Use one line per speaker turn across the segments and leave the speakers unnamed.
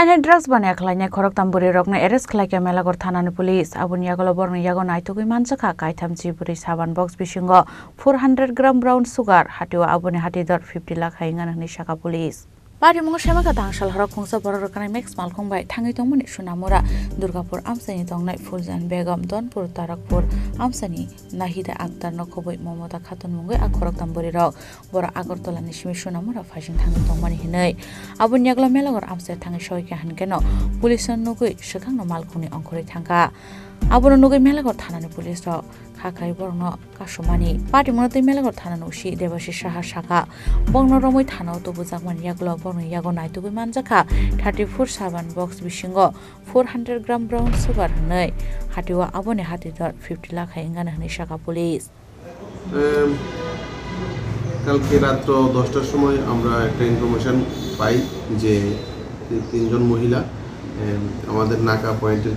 Haine drugs bane khlaine khorok tamburi rokne arrest khlaike Melagor thanani police abuni yagolo borni yago naitugui manjaka kaithamchi buri saban box bisingo 400 gram brown sugar hatiwa abuni hati dor 50 lakh haingan ni shaka police Pari mungo semaka dangsal harok khongsa borok kana max malkhong bai thangi tongmani sunamura Durgapur amsani tongnai Fuljan Begum Donpur Tarakpur amsani Nahida Akhtar nokoboi Momota Khatun mungoi akhorok tamburi rok bora Agartala ni simi sunamura phajing thangi tongmani hinai abuni yagla Melagor amsa thangi soike hankeno police nugui sekhangno malkhungni ongkhori thangka abono nugui Melagor thanani police rok Kakai borno kasumani Pati munotei Melagor thanani usi Debashi Saha Saka bongno romoi thanao to bujakman yaglo borno yago naitugui manjaka 34 saban box bisingo 400 gram brown sugar hnai hatiwa aboni hati dor 50 lakh haingana hni Saka police
কালকে রাত 10টার সময় আমরা একটা information পাই যে তিনজন মহিলা আমাদের নাকা পয়েন্টের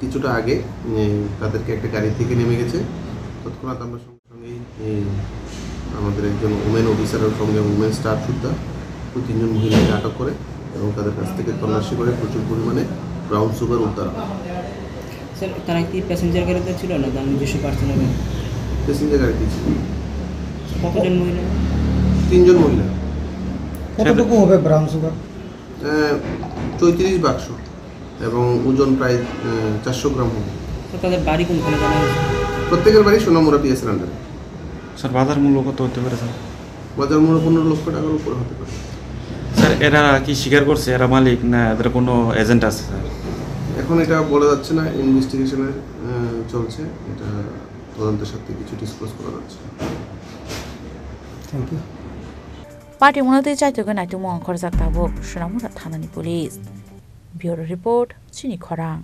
কিছুটা আগে তাদেরকে একটা গাড়ি থেকে নেমে গেছে তৎক্ষণাৎ আমরা সঙ্গে আমাদের একজন ওমেন অফিসারের সঙ্গে ওমেন স্টাফ সুদ্ধা তিনজন মহিলাকে আটক করে এবং তাদের কাছ থেকে তল্লাশি করে প্রচুর পরিমাণে ব্রাউন সুগার উদ্ধার হয়
স্যার তারা কি প্যাসেঞ্জার গাড়িতে ছিল না তার নিজস্ব পার্সোনাল
প্যাসেঞ্জার গাড়িতে ছিল
কতজন মহিলা
তিনজন মহিলা
কতটুকু হবে ব্রাউন সুগার
34 বাক্স এবং ওজন প্রায় 400 গ্রাম হবে
তাদের বাড়ি কোনখানে জানা হয়েছে
প্রত্যেকের বাড়ি সোনামুড়া পিএসের আন্ডারে
স্যার বাজার মূল্য কত হতে পারে স্যার
বাজার মূল্য 15 লক্ষ টাকার উপর হতে পারে
স্যার এরা কি স্বীকার করছে এরা মালিক না এদের কোনো এজেন্ট আছে স্যার
এখন এটা বলা যাচ্ছে না ইনভেস্টিগেশনের চলছে এটা তদন্তের সাথে কিছু ডিসক্লোজ করা যাচ্ছে
thank you
Pati munotei chaitugui naitugui mong khorjak tabuk sunamura thanani police Bureau report Chini Khorang